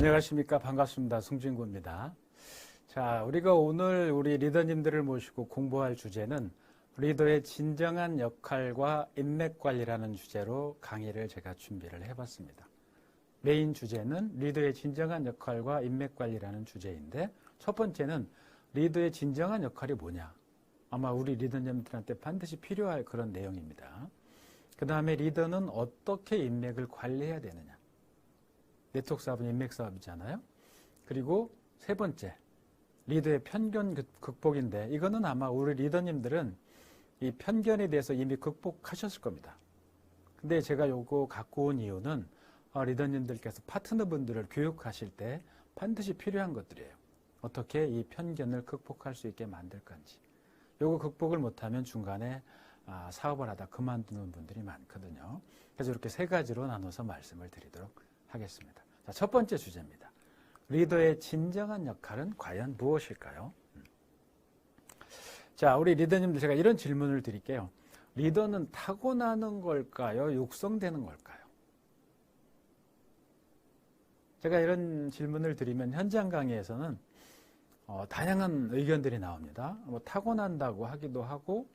안녕하십니까. 반갑습니다. 송진구입니다. 자, 우리가 오늘 우리 리더님들을 모시고 공부할 주제는 리더의 진정한 역할과 인맥 관리라는 주제로 강의를 제가 준비를 해봤습니다. 메인 주제는 리더의 진정한 역할과 인맥 관리라는 주제인데, 첫 번째는 리더의 진정한 역할이 뭐냐? 아마 우리 리더님들한테 반드시 필요할 그런 내용입니다. 그 다음에 리더는 어떻게 인맥을 관리해야 되느냐? 네트워크 사업은 인맥 사업이잖아요. 그리고 세 번째, 리더의 편견 극복인데, 이거는 아마 우리 리더님들은 이 편견에 대해서 이미 극복하셨을 겁니다. 근데 제가 요거 갖고 온 이유는 리더님들께서 파트너분들을 교육하실 때 반드시 필요한 것들이에요. 어떻게 이 편견을 극복할 수 있게 만들 건지. 요거 극복을 못하면 중간에 사업을 하다 그만두는 분들이 많거든요. 그래서 이렇게 세 가지로 나눠서 말씀을 드리도록 하겠습니다. 자, 첫 번째 주제입니다. 리더의 진정한 역할은 과연 무엇일까요? 자, 우리 리더님들 제가 이런 질문을 드릴게요. 리더는 타고나는 걸까요? 육성되는 걸까요? 제가 이런 질문을 드리면 현장 강의에서는 다양한 의견들이 나옵니다. 뭐 타고난다고 하기도 하고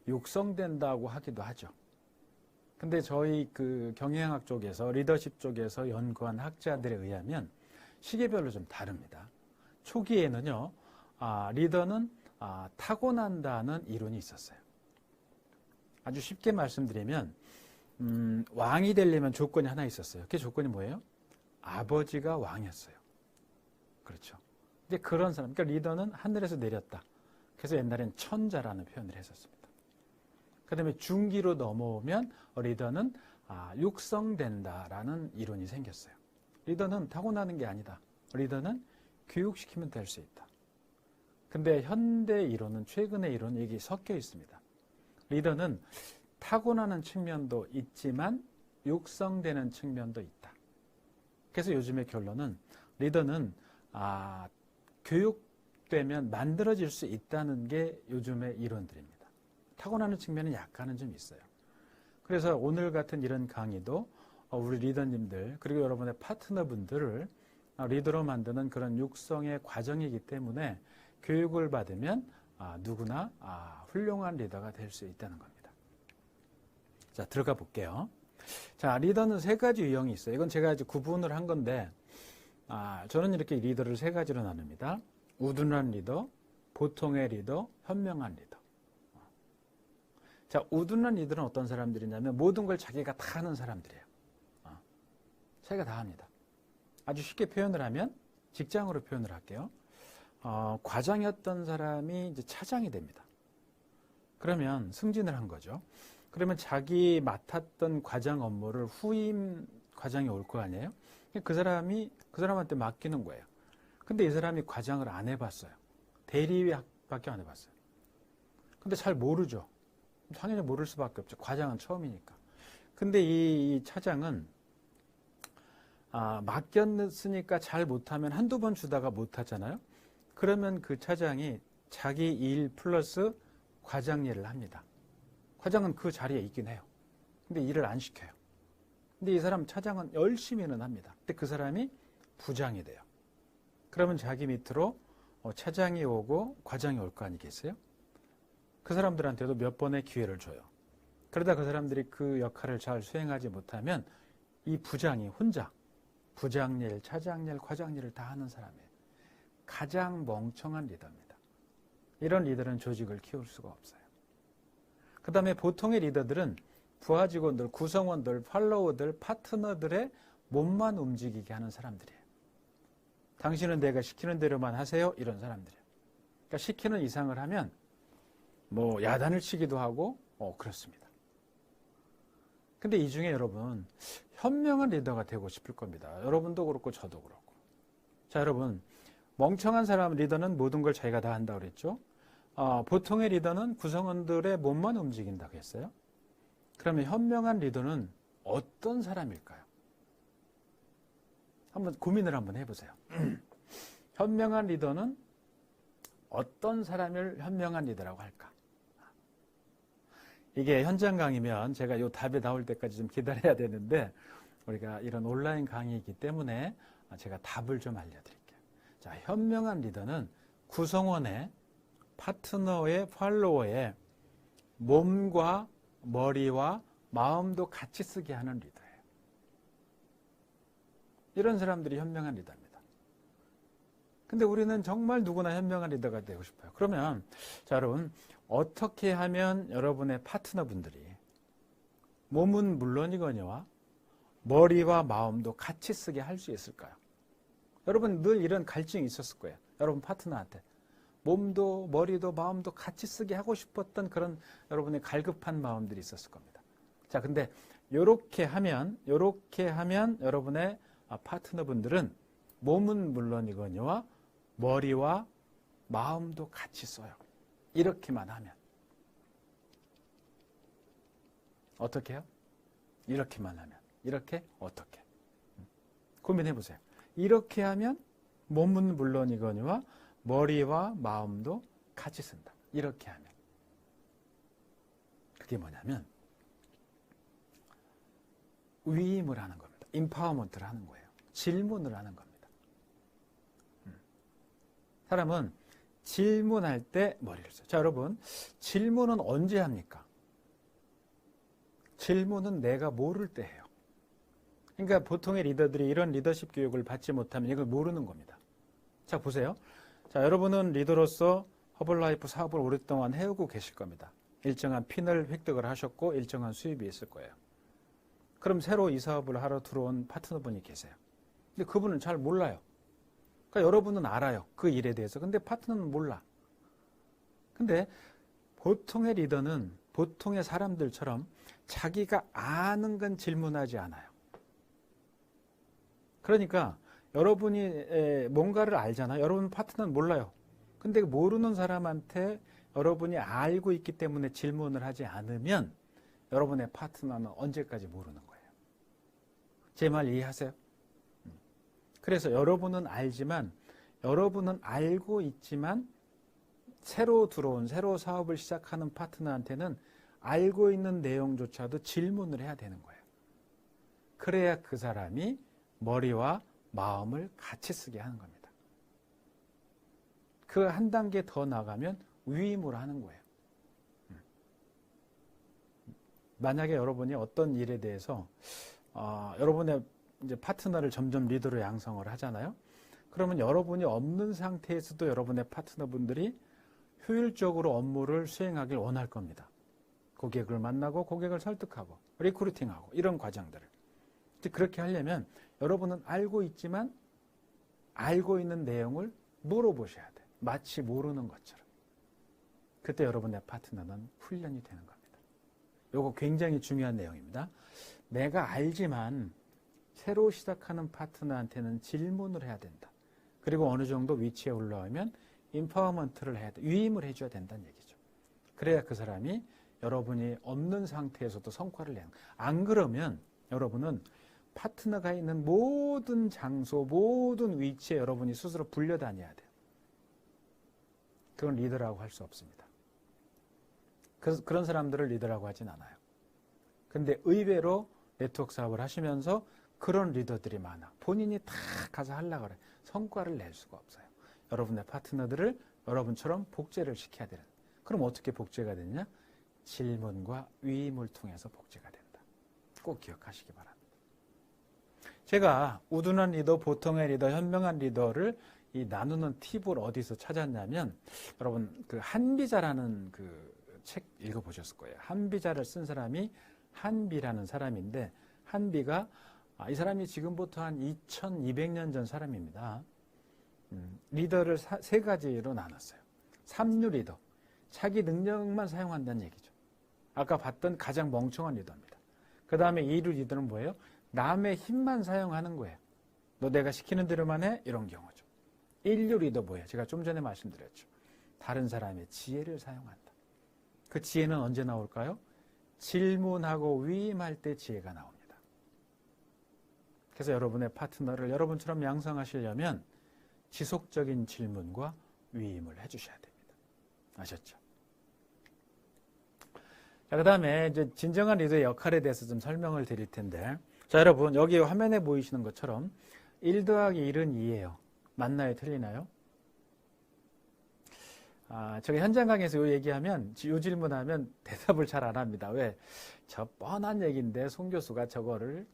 육성된다고 하기도 하죠. 근데 저희 그 경영학 쪽에서 리더십 쪽에서 연구한 학자들에 의하면 시기별로 좀 다릅니다. 초기에는요, 리더는 타고난다는 이론이 있었어요. 아주 쉽게 말씀드리면 왕이 되려면 조건이 하나 있었어요. 그 조건이 뭐예요? 아버지가 왕이었어요. 그렇죠. 이제 그런 사람, 그러니까 리더는 하늘에서 내렸다. 그래서 옛날엔 천자라는 표현을 했었습니다. 그 다음에 중기로 넘어오면 리더는 육성된다라는 이론이 생겼어요. 리더는 타고나는 게 아니다. 리더는 교육시키면 될 수 있다. 근데 현대 이론은, 최근의 이론은 여기 섞여 있습니다. 리더는 타고나는 측면도 있지만 육성되는 측면도 있다. 그래서 요즘의 결론은 리더는 교육되면 만들어질 수 있다는 게 요즘의 이론들입니다. 타고나는 측면은 약간은 좀 있어요. 그래서 오늘 같은 이런 강의도 우리 리더님들 그리고 여러분의 파트너분들을 리더로 만드는 그런 육성의 과정이기 때문에 교육을 받으면 누구나 훌륭한 리더가 될 수 있다는 겁니다. 자, 들어가 볼게요. 자, 리더는 세 가지 유형이 있어요. 이건 제가 이제 구분을 한 건데, 저는 이렇게 리더를 세 가지로 나눕니다. 우둔한 리더, 보통의 리더, 현명한 리더. 자, 우둔한 리더는 어떤 사람들이냐면 모든 걸 자기가 다 하는 사람들이에요. 자기가 다 합니다. 아주 쉽게 표현을 하면 직장으로 표현을 할게요. 과장이었던 사람이 이제 차장이 됩니다. 그러면 승진을 한 거죠. 그러면 자기 맡았던 과장 업무를 후임 과장이 올 거 아니에요? 그 사람한테 맡기는 거예요. 근데 이 사람이 과장을 안 해봤어요. 대리밖에 안 해봤어요. 근데 잘 모르죠. 당연히 모를 수밖에 없죠. 과장은 처음이니까. 근데 이 차장은 맡겼으니까 잘 못하면 한두 번 주다가 못하잖아요. 그러면 그 차장이 자기 일 플러스 과장 일을 합니다. 과장은 그 자리에 있긴 해요. 근데 일을 안 시켜요. 근데 이 사람 차장은 열심히는 합니다. 근데 그 사람이 부장이 돼요. 그러면 자기 밑으로 차장이 오고 과장이 올 거 아니겠어요? 그 사람들한테도 몇 번의 기회를 줘요. 그러다 그 사람들이 그 역할을 잘 수행하지 못하면 이 부장이 혼자 부장 일, 차장 일, 과장 일을 다 하는 사람이에요. 가장 멍청한 리더입니다. 이런 리더는 조직을 키울 수가 없어요. 그 다음에 보통의 리더들은 부하 직원들, 구성원들, 팔로워들, 파트너들의 몸만 움직이게 하는 사람들이에요. 당신은 내가 시키는 대로만 하세요. 이런 사람들이에요. 그러니까 시키는 이상을 하면 뭐 야단을 치기도 하고 그렇습니다. 근데 이 중에 여러분 현명한 리더가 되고 싶을 겁니다. 여러분도 그렇고 저도 그렇고. 자, 여러분 멍청한 사람 리더는 모든 걸 자기가 다 한다고 그랬죠. 보통의 리더는 구성원들의 몸만 움직인다고 했어요. 그러면 현명한 리더는 어떤 사람일까요? 한번 고민을 한번 해보세요. 현명한 리더는 어떤 사람을 현명한 리더라고 할까? 이게 현장 강의면 제가 이 답이 나올 때까지 좀 기다려야 되는데 우리가 이런 온라인 강의이기 때문에 제가 답을 좀 알려드릴게요. 자, 현명한 리더는 구성원의 파트너의 팔로워의 몸과 머리와 마음도 같이 쓰게 하는 리더예요. 이런 사람들이 현명한 리더입니다. 근데 우리는 정말 누구나 현명한 리더가 되고 싶어요. 그러면 자, 여러분 어떻게 하면 여러분의 파트너분들이 몸은 물론이거니와 머리와 마음도 같이 쓰게 할 수 있을까요? 여러분 늘 이런 갈증이 있었을 거예요. 여러분 파트너한테 몸도 머리도 마음도 같이 쓰게 하고 싶었던 그런 여러분의 갈급한 마음들이 있었을 겁니다. 자, 근데 이렇게 하면 여러분의 파트너분들은 몸은 물론이거니와 머리와 마음도 같이 써요. 이렇게만 하면. 어떻게 해요? 이렇게만 하면. 이렇게 어떻게? 고민해 보세요. 이렇게 하면 몸은 물론이거니와 머리와 마음도 같이 쓴다. 이렇게 하면. 그게 뭐냐면 위임을 하는 겁니다. 임파워먼트를 하는 거예요. 질문을 하는 겁니다. 사람은 질문할 때 머리를 써요. 자, 여러분 질문은 언제 합니까? 질문은 내가 모를 때 해요. 그러니까 보통의 리더들이 이런 리더십 교육을 받지 못하면 이걸 모르는 겁니다. 자, 보세요. 자, 여러분은 리더로서 허벌라이프 사업을 오랫동안 해오고 계실 겁니다. 일정한 핀을 획득을 하셨고 일정한 수입이 있을 거예요. 그럼 새로 이 사업을 하러 들어온 파트너분이 계세요. 근데 그분은 잘 몰라요. 그러니까 여러분은 알아요. 그 일에 대해서. 근데 파트너는 몰라. 근데 보통의 리더는 보통의 사람들처럼 자기가 아는 건 질문하지 않아요. 그러니까 여러분이 뭔가를 알잖아요. 여러분 파트너는 몰라요. 근데 모르는 사람한테 여러분이 알고 있기 때문에 질문을 하지 않으면 여러분의 파트너는 언제까지 모르는 거예요. 제 말 이해하세요? 그래서 여러분은 알고 있지만 새로 사업을 시작하는 파트너한테는 알고 있는 내용조차도 질문을 해야 되는 거예요. 그래야 그 사람이 머리와 마음을 같이 쓰게 하는 겁니다. 그 한 단계 더 나가면 위임을 하는 거예요. 만약에 여러분이 어떤 일에 대해서 여러분의 이제 파트너를 점점 리더로 양성을 하잖아요. 그러면 여러분이 없는 상태에서도 여러분의 파트너분들이 효율적으로 업무를 수행하길 원할 겁니다. 고객을 만나고 고객을 설득하고 리크루팅하고 이런 과정들을. 그렇게 하려면 여러분은 알고 있지만 알고 있는 내용을 물어보셔야 돼요. 마치 모르는 것처럼. 그때 여러분의 파트너는 훈련이 되는 겁니다. 이거 굉장히 중요한 내용입니다. 내가 알지만 새로 시작하는 파트너한테는 질문을 해야 된다. 그리고 어느 정도 위치에 올라오면 임파워먼트를 해야 돼. 위임을 해줘야 된다는 얘기죠. 그래야 그 사람이 여러분이 없는 상태에서도 성과를 내는 거예요. 안 그러면 여러분은 파트너가 있는 모든 장소, 모든 위치에 여러분이 스스로 불려다녀야 돼요. 그건 리더라고 할 수 없습니다. 그런 사람들을 리더라고 하진 않아요. 근데 의외로 네트워크 사업을 하시면서 그런 리더들이 많아. 본인이 다 가서 하려고 그래. 성과를 낼 수가 없어요. 여러분의 파트너들을 여러분처럼 복제를 시켜야 되는. 그럼 어떻게 복제가 되느냐? 질문과 위임을 통해서 복제가 된다. 꼭 기억하시기 바랍니다. 제가 우둔한 리더, 보통의 리더, 현명한 리더를 이 나누는 팁을 어디서 찾았냐면 여러분 그 한비자라는 그 책 읽어보셨을 거예요. 한비자를 쓴 사람이 한비라는 사람인데 한비가 이 사람이 지금부터 한 2200년 전 사람입니다. 리더를 세 가지로 나눴어요. 삼류 리더, 자기 능력만 사용한다는 얘기죠. 아까 봤던 가장 멍청한 리더입니다. 그 다음에 이류 리더는 뭐예요? 남의 힘만 사용하는 거예요. 너 내가 시키는 대로만 해? 이런 경우죠. 일류 리더 뭐예요? 제가 좀 전에 말씀드렸죠. 다른 사람의 지혜를 사용한다. 그 지혜는 언제 나올까요? 질문하고 위임할 때 지혜가 나옵니다. 그래서 여러분의 파트너를 여러분처럼 양성하시려면 지속적인 질문과 위임을 해주셔야 됩니다. 아셨죠? 자, 그 다음에 이제 진정한 리더의 역할에 대해서 좀 설명을 드릴 텐데, 자, 여러분, 여기 화면에 보이시는 것처럼 1 더하기 1은 2예요. 맞나요? 틀리나요? 제가 현장 강의에서 이 얘기하면, 이 질문하면 대답을 잘 안 합니다. 왜? 저 뻔한 얘기인데 송 교수가 저거를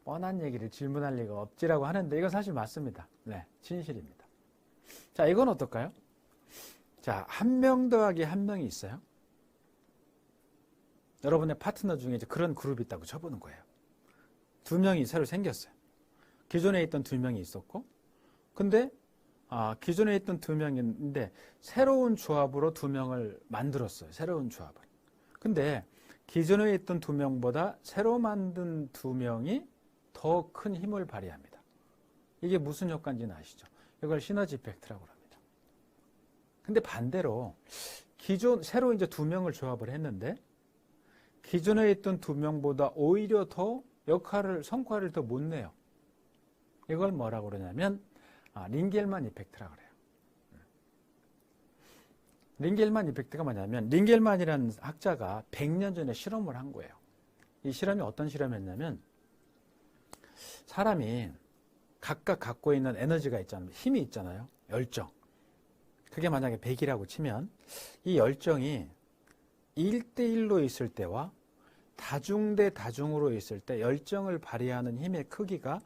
뻔한 얘기를 질문할 리가 없지라고 하는데 이건 사실 맞습니다. 네, 진실입니다. 자, 이건 어떨까요? 자, 1명 더하기 1명이 있어요. 여러분의 파트너 중에 이제 그런 그룹이 있다고 쳐보는 거예요. 2명이 새로 생겼어요. 기존에 있던 2명이 있었고, 근데 기존에 있던 2명인데 새로운 조합으로 2명을 만들었어요. 새로운 조합을. 근데 기존에 있던 2명보다 새로 만든 2명이 더 큰 힘을 발휘합니다. 이게 무슨 효과인지는 아시죠? 이걸 시너지 이펙트라고 합니다. 근데 반대로 새로 이제 2명을 조합을 했는데 기존에 있던 2명보다 오히려 더 성과를 더 못 내요. 이걸 뭐라고 그러냐면 링겔만 이펙트라고 그래요. 링겔만 이펙트가 뭐냐면 링겔만이라는 학자가 100년 전에 실험을 한 거예요. 이 실험이 어떤 실험이었냐면 사람이 각각 갖고 있는 에너지가 있잖아요. 힘이 있잖아요. 열정. 그게 만약에 100이라고 치면 이 열정이 1대1로 있을 때와 다중 대 다중으로 있을 때 열정을 발휘하는 힘의 크기가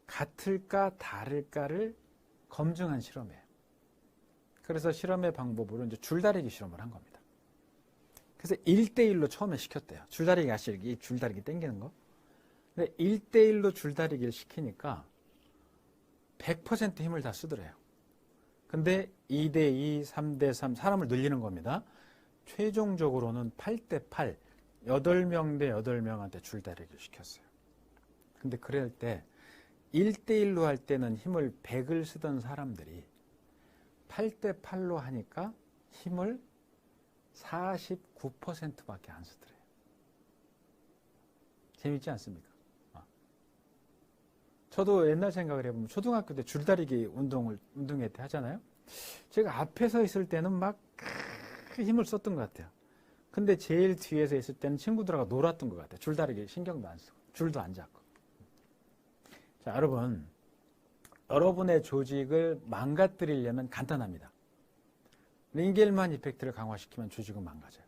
같을까 다를까를 검증한 실험이에요. 그래서 실험의 방법으로 이제 줄다리기 실험을 한 겁니다. 그래서 1대1로 처음에 시켰대요. 줄다리기 아시죠? 이 줄다리기 당기는 거. 근데 1대1로 줄다리기를 시키니까 100% 힘을 다 쓰더래요. 근데 2대2, 3대3 사람을 늘리는 겁니다. 최종적으로는 8대8, 8명 대 8명한테 줄다리기를 시켰어요. 근데 그럴 때 1대1로 할 때는 힘을 100을 쓰던 사람들이 8대8로 하니까 힘을 49%밖에 안 쓰더래요. 재밌지 않습니까? 저도 옛날 생각을 해보면 초등학교 때 줄다리기 운동회 때 하잖아요. 제가 앞에 서 있을 때는 막 힘을 썼던 것 같아요. 근데 제일 뒤에서 있을 때는 친구들하고 놀았던 것 같아요. 줄다리기 신경도 안 쓰고 줄도 안 잡고. 자, 여러분의 조직을 망가뜨리려면 간단합니다. 링겔만 이펙트를 강화시키면 조직은 망가져요.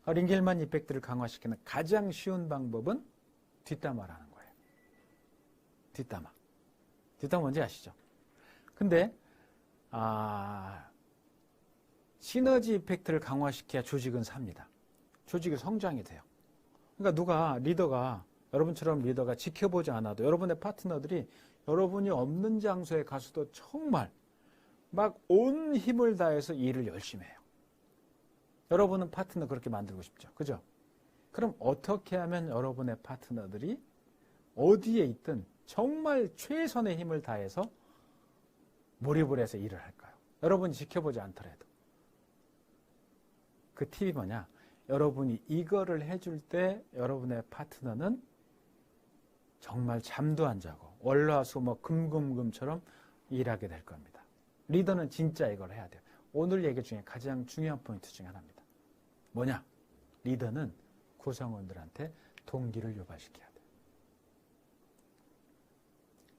링겔만 이펙트를 강화시키는 가장 쉬운 방법은 뒷담화라는 거예요. 뒷담화 뭔지 아시죠? 근데 시너지 이펙트를 강화시켜야 조직은 삽니다. 조직이 성장이 돼요. 그러니까 여러분처럼 리더가 지켜보지 않아도 여러분의 파트너들이 여러분이 없는 장소에 가서도 정말 막 온 힘을 다해서 일을 열심히 해요. 여러분은 파트너 그렇게 만들고 싶죠. 그죠? 그럼 어떻게 하면 여러분의 파트너들이 어디에 있든 정말 최선의 힘을 다해서 몰입을 해서 일을 할까요? 여러분이 지켜보지 않더라도. 그 팁이 뭐냐? 여러분이 이거를 해줄 때 여러분의 파트너는 정말 잠도 안 자고 월화수목 금금금처럼 일하게 될 겁니다. 리더는 진짜 이걸 해야 돼요. 오늘 얘기 중에 가장 중요한 포인트 중에 하나입니다. 뭐냐? 리더는 구성원들한테 동기를 유발시켜야 돼요.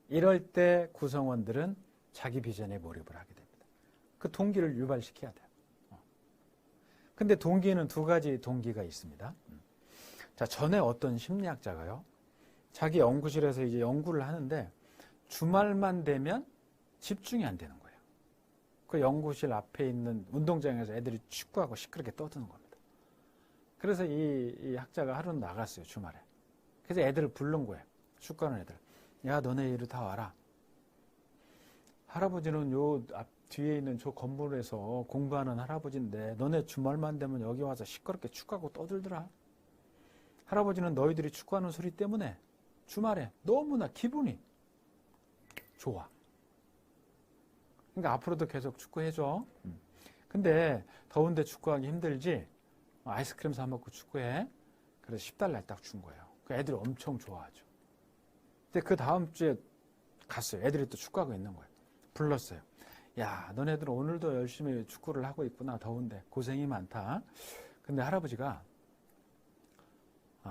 이럴 때 구성원들은 자기 비전에 몰입을 하게 됩니다. 그 동기를 유발시켜야 돼요. 근데 동기는 2가지 동기가 있습니다. 자, 전에 어떤 심리학자가요, 자기 연구실에서 이제 연구를 하는데 주말만 되면 집중이 안 되는 거예요. 그 연구실 앞에 있는 운동장에서 애들이 축구하고 시끄럽게 떠드는 겁니다. 그래서 이 학자가 하루는 나갔어요, 주말에. 그래서 애들을 부른 거예요. 축구하는 애들. 야, 너네 이리 다 와라. 할아버지는 요 앞 뒤에 있는 저 건물에서 공부하는 할아버지인데 너네 주말만 되면 여기 와서 시끄럽게 축구하고 떠들더라. 할아버지는 너희들이 축구하는 소리 때문에 주말에 너무나 기분이 좋아. 그러니까 앞으로도 계속 축구해줘. 근데 더운데 축구하기 힘들지? 아이스크림 사 먹고 축구해. 그래서 $10 딱 준 거예요. 그 애들이 엄청 좋아하죠. 근데 그 다음 주에 갔어요. 애들이 또 축구하고 있는 거예요. 불렀어요. 야, 너네들 오늘도 열심히 축구를 하고 있구나. 더운데 고생이 많다. 근데 할아버지가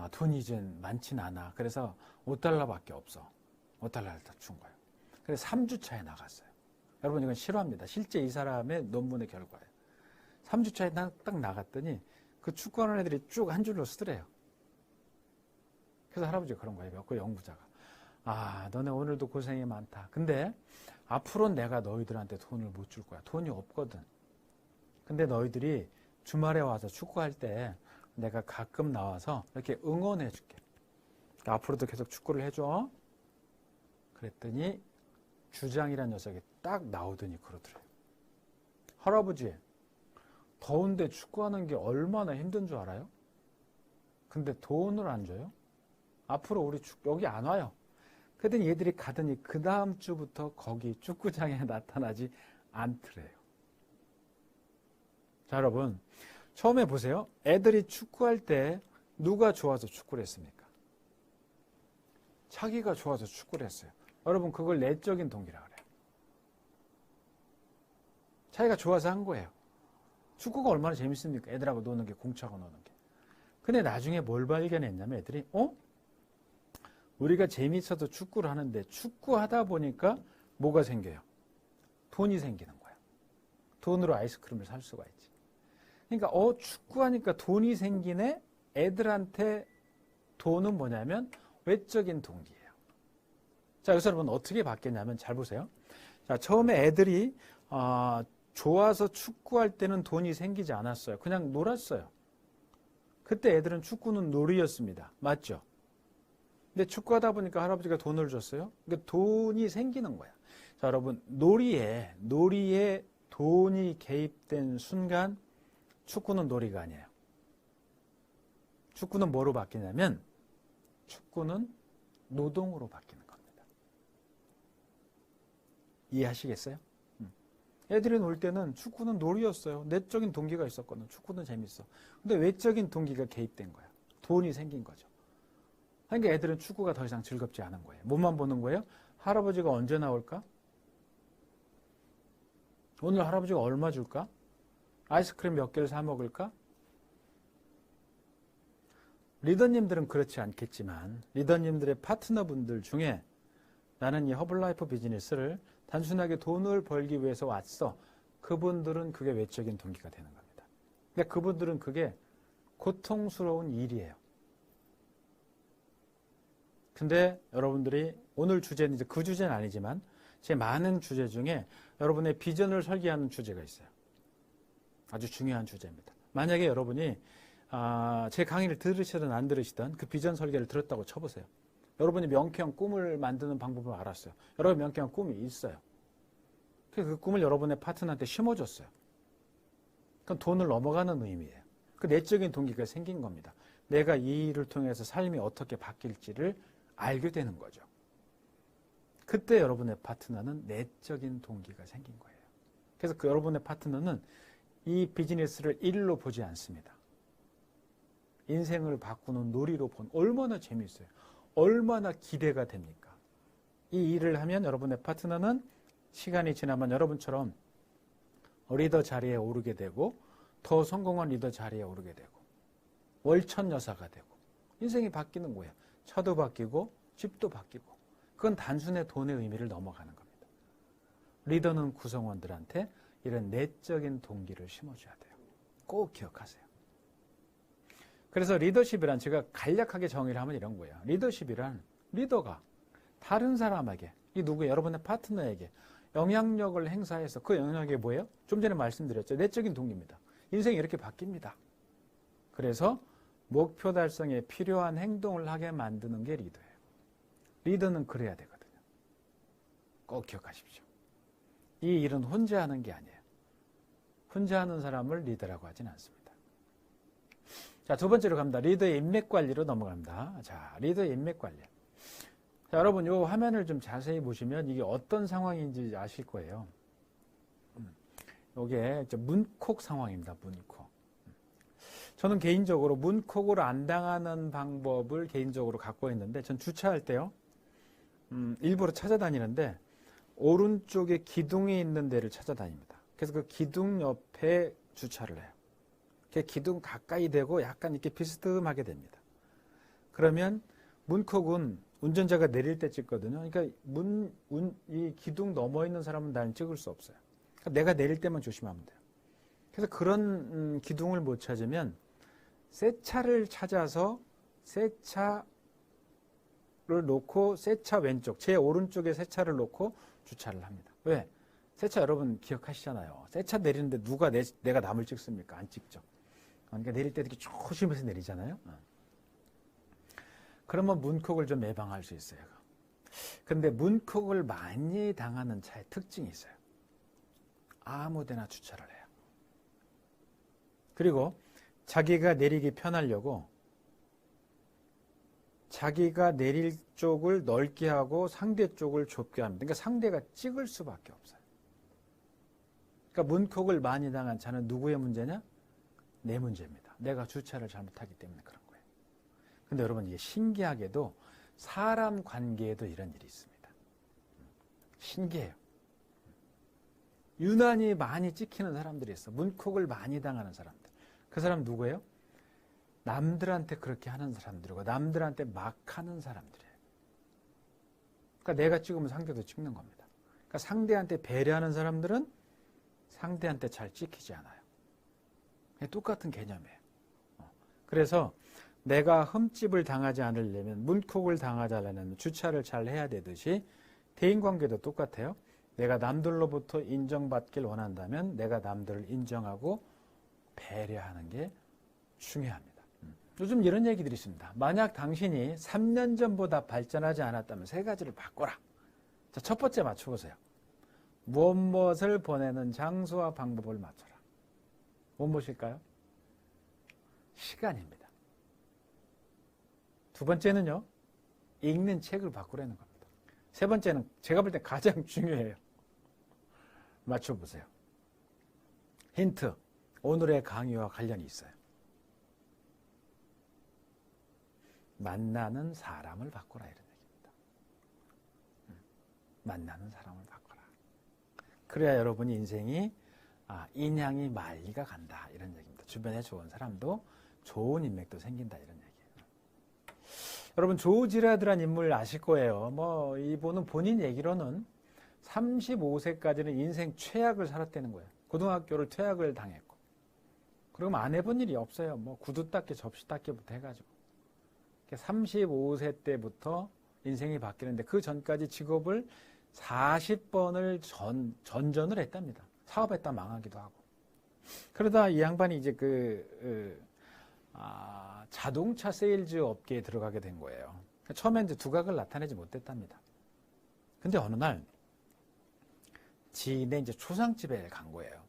돈이 이제 많진 않아. 그래서 $5밖에 없어. $5를 다 준 거예요. 그래서 3주차에 나갔어요. 여러분 이건 실화입니다. 실제 이 사람의 논문의 결과예요. 3주차에 딱 나갔더니 그 축구하는 애들이 쭉 한 줄로 쓰더래요. 그래서 할아버지가 그런 거예요. 그 연구자가. 아, 너네 오늘도 고생이 많다. 근데 앞으로는 내가 너희들한테 돈을 못 줄 거야. 돈이 없거든. 근데 너희들이 주말에 와서 축구할 때 내가 가끔 나와서 이렇게 응원해 줄게. 앞으로도 계속 축구를 해줘. 그랬더니 주장이라는 녀석이 딱 나오더니 그러더래요. 할아버지, 더운데 축구하는 게 얼마나 힘든 줄 알아요? 근데 돈을 안 줘요? 앞으로 우리 여기 안 와요. 그랬더니 얘들이 가더니 그 다음 주부터 거기 축구장에 나타나지 않더래요. 자, 여러분, 처음에 보세요. 애들이 축구할 때 누가 좋아서 축구를 했습니까? 자기가 좋아서 축구를 했어요. 여러분, 그걸 내적인 동기라 그래요. 자기가 좋아서 한 거예요. 축구가 얼마나 재밌습니까? 애들하고 노는 게, 공차고 노는 게. 근데 나중에 뭘 발견했냐면 애들이 우리가 재밌어도 축구를 하는데 축구하다 보니까 뭐가 생겨요? 돈이 생기는 거야. 돈으로 아이스크림을 살 수가 있지. 그러니까 축구하니까 돈이 생기네. 애들한테 돈은 뭐냐면 외적인 동기예요. 자, 여기서 여러분 어떻게 바뀌었냐면 잘 보세요. 자, 처음에 애들이 좋아서 축구할 때는 돈이 생기지 않았어요. 그냥 놀았어요. 그때 애들은 축구는 놀이였습니다. 맞죠? 근데 축구하다 보니까 할아버지가 돈을 줬어요. 그러니까 돈이 생기는 거야. 자, 여러분, 놀이에 돈이 개입된 순간 축구는 놀이가 아니에요. 축구는 뭐로 바뀌냐면 축구는 노동으로 바뀌는 겁니다. 이해하시겠어요? 애들이 놀 때는 축구는 놀이였어요. 내적인 동기가 있었거든. 축구는 재밌어. 근데 외적인 동기가 개입된 거야. 돈이 생긴 거죠. 그러니까 애들은 축구가 더 이상 즐겁지 않은 거예요. 뭐만 보는 거예요? 할아버지가 언제 나올까? 오늘 할아버지가 얼마 줄까? 아이스크림 몇 개를 사 먹을까? 리더님들은 그렇지 않겠지만 리더님들의 파트너분들 중에 나는 이 허블라이프 비즈니스를 단순하게 돈을 벌기 위해서 왔어. 그분들은 그게 외적인 동기가 되는 겁니다. 근데 그분들은 그게 고통스러운 일이에요. 근데 여러분들이 오늘 주제는 이제 그 주제는 아니지만 제 많은 주제 중에 여러분의 비전을 설계하는 주제가 있어요. 아주 중요한 주제입니다. 만약에 여러분이 제 강의를 들으시든 안 들으시든 그 비전 설계를 들었다고 쳐보세요. 여러분이 명쾌한 꿈을 만드는 방법을 알았어요. 여러분 명쾌한 꿈이 있어요. 그 꿈을 여러분의 파트너한테 심어줬어요. 그건 돈을 넘어가는 의미예요. 그 내적인 동기가 생긴 겁니다. 내가 이 일을 통해서 삶이 어떻게 바뀔지를 알게 되는 거죠. 그때 여러분의 파트너는 내적인 동기가 생긴 거예요. 그래서 그 여러분의 파트너는 이 비즈니스를 일로 보지 않습니다. 인생을 바꾸는 놀이로 본 얼마나 재미있어요. 얼마나 기대가 됩니까? 이 일을 하면 여러분의 파트너는 시간이 지나면 여러분처럼 리더 자리에 오르게 되고 더 성공한 리더 자리에 오르게 되고 월천 여사가 되고 인생이 바뀌는 거예요. 차도 바뀌고 집도 바뀌고 그건 단순히 돈의 의미를 넘어가는 겁니다. 리더는 구성원들한테 이런 내적인 동기를 심어줘야 돼요. 꼭 기억하세요. 그래서 리더십이란 제가 간략하게 정의를 하면 이런 거예요. 리더십이란 리더가 다른 사람에게 이 누구예요? 여러분의 파트너에게 영향력을 행사해서 그 영향력이 뭐예요? 좀 전에 말씀드렸죠. 내적인 동기입니다. 인생이 이렇게 바뀝니다. 그래서 목표 달성에 필요한 행동을 하게 만드는 게 리더예요. 리더는 그래야 되거든요. 꼭 기억하십시오. 이 일은 혼자 하는 게 아니에요. 혼자 하는 사람을 리더라고 하진 않습니다. 자, 두 번째로 갑니다. 리더의 인맥 관리로 넘어갑니다. 자, 리더의 인맥 관리. 자, 여러분, 이 화면을 좀 자세히 보시면 이게 어떤 상황인지 아실 거예요. 이게 문콕 상황입니다. 문콕. 저는 개인적으로 문콕으로 안 당하는 방법을 개인적으로 갖고 있는데 전 주차할 때요. 일부러 찾아다니는데 오른쪽에 기둥이 있는 데를 찾아다닙니다. 그래서 그 기둥 옆에 주차를 해요. 기둥 가까이 대고 약간 이렇게 비스듬하게 됩니다. 그러면 문콕은 운전자가 내릴 때 찍거든요. 그러니까 이 기둥 넘어 있는 사람은 나는 찍을 수 없어요. 그러니까 내가 내릴 때만 조심하면 돼요. 그래서 그런 기둥을 못 찾으면 새 차를 찾아서 새 차를 놓고 새 차 왼쪽, 제 오른쪽에 새 차를 놓고 주차를 합니다. 왜? 새 차 여러분 기억하시잖아요. 새 차 내리는데 누가 내가 남을 찍습니까? 안 찍죠. 그러니까 내릴 때 이렇게 조심해서 내리잖아요. 그러면 문콕을 좀 예방할 수 있어요. 근데 문콕을 많이 당하는 차의 특징이 있어요. 아무 데나 주차를 해요. 그리고 자기가 내리기 편하려고 자기가 내릴 쪽을 넓게 하고 상대 쪽을 좁게 합니다. 그러니까 상대가 찍을 수밖에 없어요. 그러니까 문콕을 많이 당한 차는 누구의 문제냐? 내 문제입니다. 내가 주차를 잘못하기 때문에 그런 거예요. 근데 여러분 이게 신기하게도 사람 관계에도 이런 일이 있습니다. 신기해요. 유난히 많이 찍히는 사람들이 있어. 문콕을 많이 당하는 사람들. 그 사람 누구예요? 남들한테 그렇게 하는 사람들이고 남들한테 막 하는 사람들이에요. 그러니까 내가 찍으면 상대도 찍는 겁니다. 그러니까 상대한테 배려하는 사람들은 상대한테 잘 찍히지 않아요. 똑같은 개념이에요. 그래서 내가 흠집을 당하지 않으려면 문콕을 당하지 않으려면 주차를 잘 해야 되듯이 대인관계도 똑같아요. 내가 남들로부터 인정받길 원한다면 내가 남들을 인정하고 배려하는 게 중요합니다. 요즘 이런 얘기들이 있습니다. 만약 당신이 3년 전보다 발전하지 않았다면 세 가지를 바꿔라. 자, 첫 번째 맞춰보세요. 무엇을 보내는 장소와 방법을 맞춰라. 무엇일까요? 시간입니다. 두 번째는요, 읽는 책을 바꾸라는 겁니다. 세 번째는 제가 볼 때 가장 중요해요. 맞춰보세요. 힌트, 오늘의 강의와 관련이 있어요. 만나는 사람을 바꾸라 이런 얘기입니다. 만나는 사람을 바꿔라. 그래야 여러분 인생이 인향이 말리가 간다 이런 얘기입니다. 주변에 좋은 사람도 좋은 인맥도 생긴다 이런 얘기예요. 여러분 조지라드란 인물 아실 거예요. 뭐 이분은 본인 얘기로는 35세까지는 인생 최악을 살았다는 거예요. 고등학교를 퇴학을 당했고 그리고 안 해본 일이 없어요. 뭐 구두 닦기 접시 닦기부터 해가지고 35세 때부터 인생이 바뀌는데 그 전까지 직업을 40번을 전전을 했답니다. 사업했다 망하기도 하고. 그러다 이 양반이 이제 자동차 세일즈 업계에 들어가게 된 거예요. 처음에 이제 두각을 나타내지 못했답니다. 근데 어느 날 지인의 이제 초상집에 간 거예요.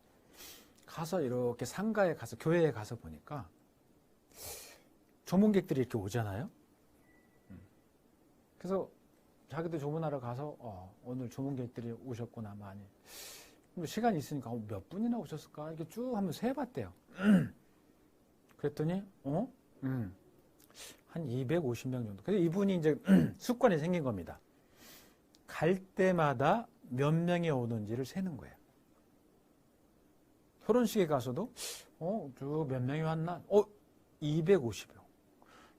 가서 이렇게 상가에 가서 교회에 가서 보니까 조문객들이 이렇게 오잖아요. 그래서 자기도 조문하러 가서 오늘 조문객들이 오셨구나 많이. 시간이 있으니까 몇 분이나 오셨을까 이렇게 쭉 한번 세봤대요. 그랬더니 한 250명 정도. 그래서 이분이 이제 습관이 생긴 겁니다. 갈 때마다 몇 명이 오는지를 세는 거예요. 결혼식에 가서도 쭉 몇 명이 왔나? 250명.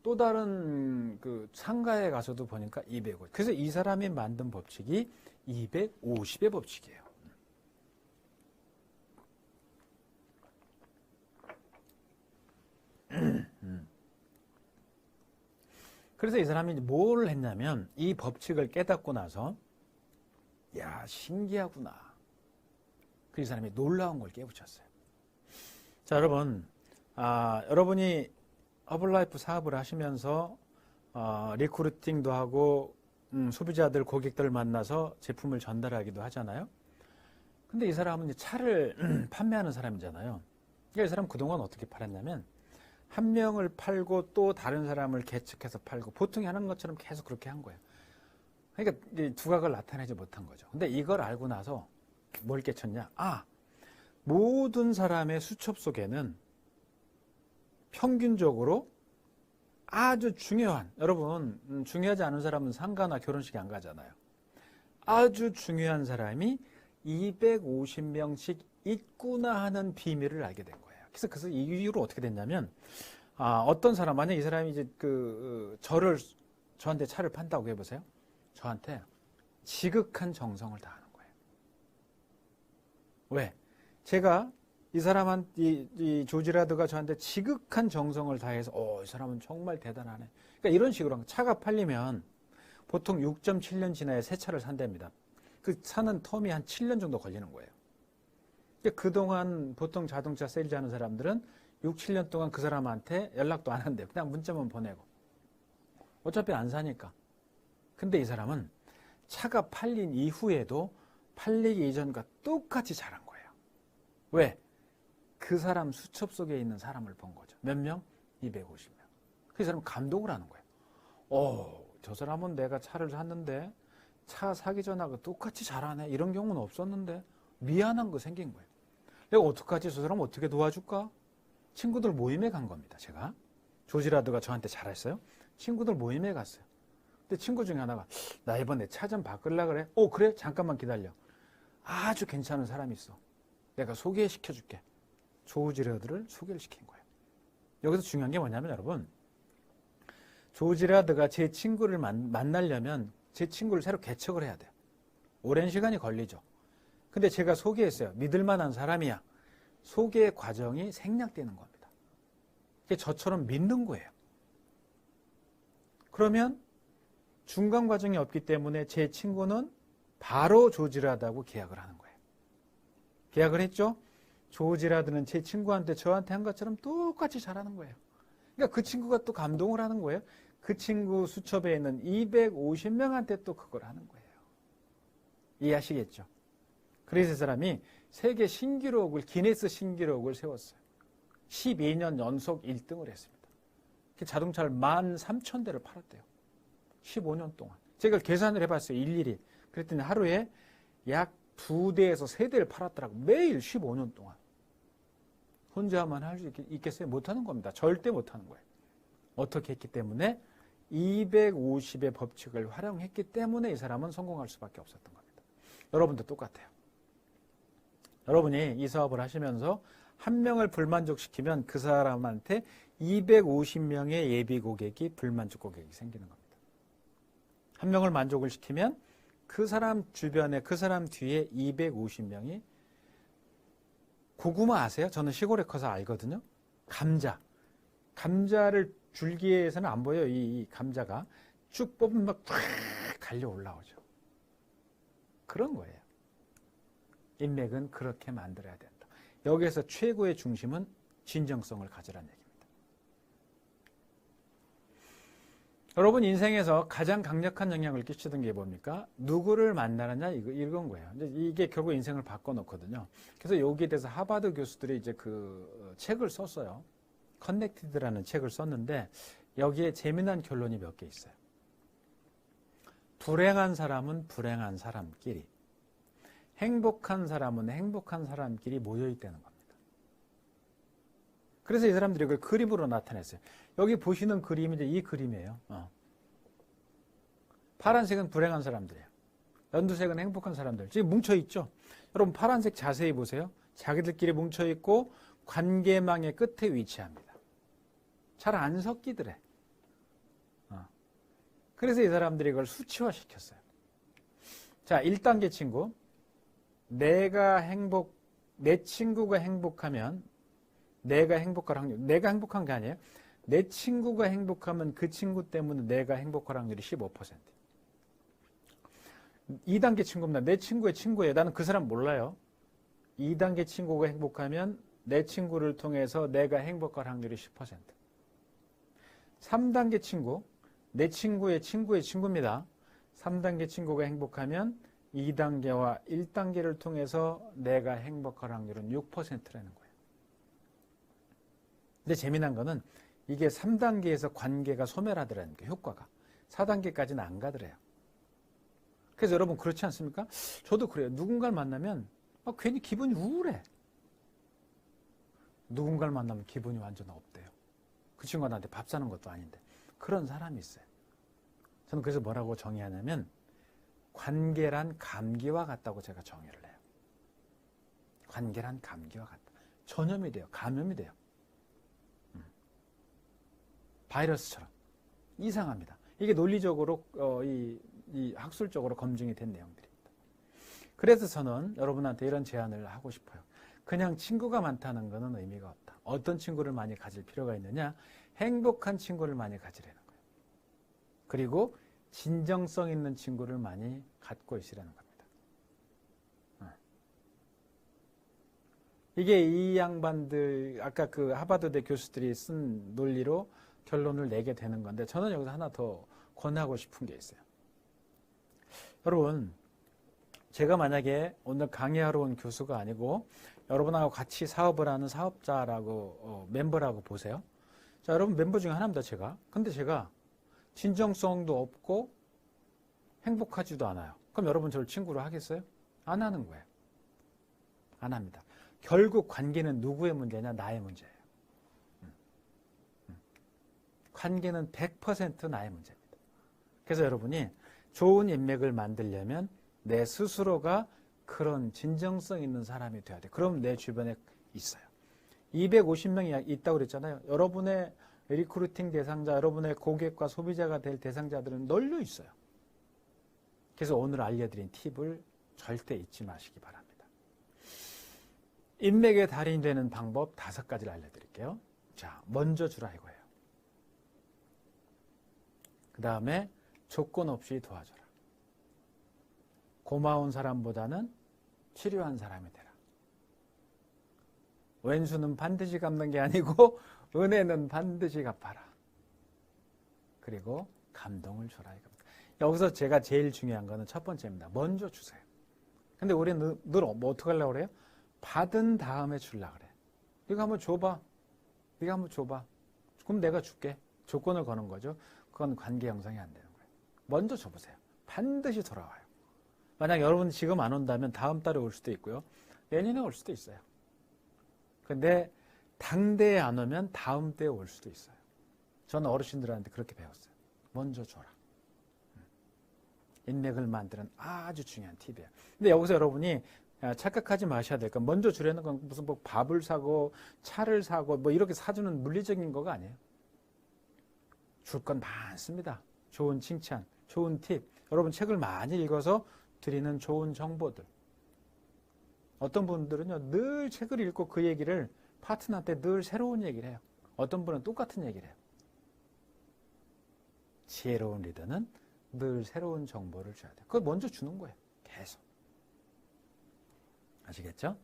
또 다른 그 상가에 가서도 보니까 250. 그래서 이 사람이 만든 법칙이 250의 법칙이에요. 그래서 이 사람이 뭘 했냐면 이 법칙을 깨닫고 나서 야 신기하구나. 그 이 사람이 놀라운 걸 깨우쳤어요. 자 여러분 여러분이 허블라이프 사업을 하시면서 리크루팅도 하고 소비자들 고객들을 만나서 제품을 전달하기도 하잖아요. 근데 이 사람은 이제 차를 판매하는 사람이잖아요. 그러니까 이 사람 그동안 어떻게 팔았냐면 한 명을 팔고 또 다른 사람을 개척해서 팔고 보통이 하는 것처럼 계속 그렇게 한 거예요. 그러니까 두각을 나타내지 못한 거죠. 근데 이걸 알고 나서 뭘 깨쳤냐? 모든 사람의 수첩 속에는 평균적으로 아주 중요한, 여러분 중요하지 않은 사람은 상가나 결혼식에 안 가잖아요. 아주 중요한 사람이 250명씩 있구나 하는 비밀을 알게 된 거예요. 그래서 이 이유로 어떻게 됐냐면 어떤 사람, 만약 이 사람이 이제 저를 저한테 차를 판다고 해보세요. 저한테 지극한 정성을 다하는 거예요. 왜? 제가 이 조지라드가 저한테 지극한 정성을 다해서 이 사람은 정말 대단하네. 그러니까 이런 식으로 차가 팔리면 보통 6.7년 지나야 새 차를 산답니다. 그 사는 텀이 한 7년 정도 걸리는 거예요. 그동안 보통 자동차 세일즈 하는 사람들은 6, 7년 동안 그 사람한테 연락도 안 한대요. 그냥 문자만 보내고. 어차피 안 사니까. 근데 이 사람은 차가 팔린 이후에도 팔리기 이전과 똑같이 잘한 거예요. 왜? 그 사람 수첩 속에 있는 사람을 본 거죠. 몇 명? 250명. 그 사람은 감동을 하는 거예요. 저 사람은 내가 차를 샀는데 차 사기 전하고 똑같이 잘하네. 이런 경우는 없었는데 미안한 거 생긴 거예요. 내가 어떡하지? 저 사람 어떻게 도와줄까? 친구들 모임에 간 겁니다. 제가. 조지라드가 저한테 잘했어요. 친구들 모임에 갔어요. 근데 친구 중에 하나가 나 이번에 차 좀 바꾸려고 그래. 그래? 잠깐만 기다려. 아주 괜찮은 사람이 있어. 내가 소개시켜줄게. 조지라드를 소개를 시킨 거예요. 여기서 중요한 게 뭐냐면 여러분, 조지라드가 제 친구를 만나려면 제 친구를 새로 개척을 해야 돼요. 오랜 시간이 걸리죠. 근데 제가 소개했어요. 믿을 만한 사람이야. 소개 과정이 생략되는 겁니다. 이게 저처럼 믿는 거예요. 그러면 중간 과정이 없기 때문에 제 친구는 바로 조지라드하고 계약을 하는 거예요. 계약을 했죠? 조지라드는 제 친구한테 저한테 한 것처럼 똑같이 잘하는 거예요. 그러니까 그 친구가 또 감동을 하는 거예요. 그 친구 수첩에 있는 250명한테 또 그걸 하는 거예요. 이해하시겠죠? 그래서 이 사람이 세계 신기록을, 기네스 신기록을 세웠어요. 12년 연속 1등을 했습니다. 자동차를 13,000대를 팔았대요. 15년 동안. 제가 계산을 해봤어요. 일일이. 그랬더니 하루에 약 2대에서 3대를 팔았더라고. 매일 15년 동안. 혼자만 할 수 있겠어요? 못하는 겁니다. 절대 못하는 거예요. 어떻게 했기 때문에? 250의 법칙을 활용했기 때문에 이 사람은 성공할 수밖에 없었던 겁니다. 여러분도 똑같아요. 여러분이 이 사업을 하시면서 한 명을 불만족시키면 그 사람한테 250명의 예비 고객이 불만족 고객이 생기는 겁니다. 한 명을 만족을 시키면 그 사람 주변에, 그 사람 뒤에 250명이 고구마 아세요? 저는 시골에 커서 알거든요. 감자를 줄기에서는 안 보여요. 이 감자가 쭉 뽑으면 막 갈려 올라오죠. 그런 거예요. 인맥은 그렇게 만들어야 된다. 여기에서 최고의 중심은 진정성을 가지라는 얘기입니다. 여러분 인생에서 가장 강력한 영향을 끼치던 게 뭡니까? 누구를 만나느냐 이건 거예요. 이게 결국 인생을 바꿔놓거든요. 그래서 여기에 대해서 하버드 교수들이 이제 그 책을 썼어요. 커넥티드라는 책을 썼는데 여기에 재미난 결론이 몇 개 있어요. 불행한 사람은 불행한 사람끼리, 행복한 사람은 행복한 사람끼리 모여있다는 겁니다. 그래서 이 사람들이 그걸 그림으로 나타냈어요. 여기 보시는 그림이 이제 이 그림이에요. 파란색은 불행한 사람들이에요. 연두색은 행복한 사람들. 지금 뭉쳐있죠? 여러분 파란색 자세히 보세요. 자기들끼리 뭉쳐있고 관계망의 끝에 위치합니다. 잘 안 섞이더래. 그래서 이 사람들이 이걸 수치화시켰어요. 자, 1단계 친구. 내 친구가 행복하면 내가 행복할 확률. 내가 행복한 게 아니에요. 내 친구가 행복하면 그 친구 때문에 내가 행복할 확률이 15%. 2단계 친구입니다. 내 친구의 친구예요. 나는 그 사람 몰라요. 2단계 친구가 행복하면 내 친구를 통해서 내가 행복할 확률이 10%. 3단계 친구, 내 친구의 친구의 친구입니다. 3단계 친구가 행복하면 2단계와 1단계를 통해서 내가 행복할 확률은 6%라는 거예요. 근데 재미난 거는 이게 3단계에서 관계가 소멸하더라는 게 효과가. 4단계까지는 안 가더래요. 그래서 여러분 그렇지 않습니까? 저도 그래요. 누군가를 만나면 괜히 기분이 우울해. 누군가를 만나면 기분이 완전 업돼요. 그 친구가 나한테 밥 사는 것도 아닌데. 그런 사람이 있어요. 저는 그래서 뭐라고 정의하냐면 관계란 감기와 같다고 제가 정의를 해요. 관계란 감기와 같다. 전염이 돼요. 감염이 돼요. 바이러스처럼. 이상합니다. 이게 논리적으로 이 학술적으로 검증이 된 내용들입니다. 그래서 저는 여러분한테 이런 제안을 하고 싶어요. 그냥 친구가 많다는 것은 의미가 없다. 어떤 친구를 많이 가질 필요가 있느냐? 행복한 친구를 많이 가지라는 거예요. 그리고 진정성 있는 친구를 많이 갖고 있으라는 겁니다. 이게 이 양반들, 아까 그 하버드대 교수들이 쓴 논리로 결론을 내게 되는 건데, 저는 여기서 하나 더 권하고 싶은 게 있어요. 여러분, 제가 만약에 오늘 강의하러 온 교수가 아니고 여러분하고 같이 사업을 하는 사업자라고 멤버라고 보세요. 자, 여러분 멤버 중에 하나입니다, 제가. 근데 제가 진정성도 없고 행복하지도 않아요. 그럼 여러분 저를 친구로 하겠어요? 안 하는 거예요. 안 합니다. 결국 관계는 누구의 문제냐? 나의 문제예요. 관계는 100% 나의 문제입니다. 그래서 여러분이 좋은 인맥을 만들려면 내 스스로가 그런 진정성 있는 사람이 돼야 돼. 그럼 내 주변에 있어요. 250명이 있다고 그랬잖아요. 여러분의 리크루팅 대상자, 여러분의 고객과 소비자가 될 대상자들은 널려 있어요. 그래서 오늘 알려드린 팁을 절대 잊지 마시기 바랍니다. 인맥의 달인이 되는 방법 5가지를 알려드릴게요. 자, 먼저 주라 이거예요. 그 다음에 조건 없이 도와줘라. 고마운 사람보다는 치료한 사람이 되라. 왼수는 반드시 갚는 게 아니고 은혜는 반드시 갚아라. 그리고 감동을 줘라 이겁니다. 여기서 제가 제일 중요한 거는 첫 번째입니다. 먼저 주세요. 근데 우리는 늘 뭐 어떻게 하려고 그래요? 받은 다음에 주려고 그래. 네가 한번 줘봐. 네가 한번 줘봐. 그럼 내가 줄게. 조건을 거는 거죠. 그건 관계 형성이 안 되는 거예요. 먼저 줘보세요. 반드시 돌아와요. 만약 여러분 지금 안 온다면 다음 달에 올 수도 있고요. 내년에 올 수도 있어요. 근데 당대에 안 오면 다음 때에 올 수도 있어요. 저는 어르신들한테 그렇게 배웠어요. 먼저 줘라. 인맥을 만드는 아주 중요한 팁이에요. 근데 여기서 여러분이 착각하지 마셔야 될 건 먼저 주려는 건 무슨 뭐 밥을 사고 차를 사고 뭐 이렇게 사주는 물리적인 거가 아니에요. 줄 건 많습니다. 좋은 칭찬, 좋은 팁. 여러분 책을 많이 읽어서 드리는 좋은 정보들. 어떤 분들은요, 늘 책을 읽고 그 얘기를 파트너한테 늘 새로운 얘기를 해요. 어떤 분은 똑같은 얘기를 해요. 지혜로운 리더는 늘 새로운 정보를 줘야 돼요. 그걸 먼저 주는 거예요. 계속. 아시겠죠?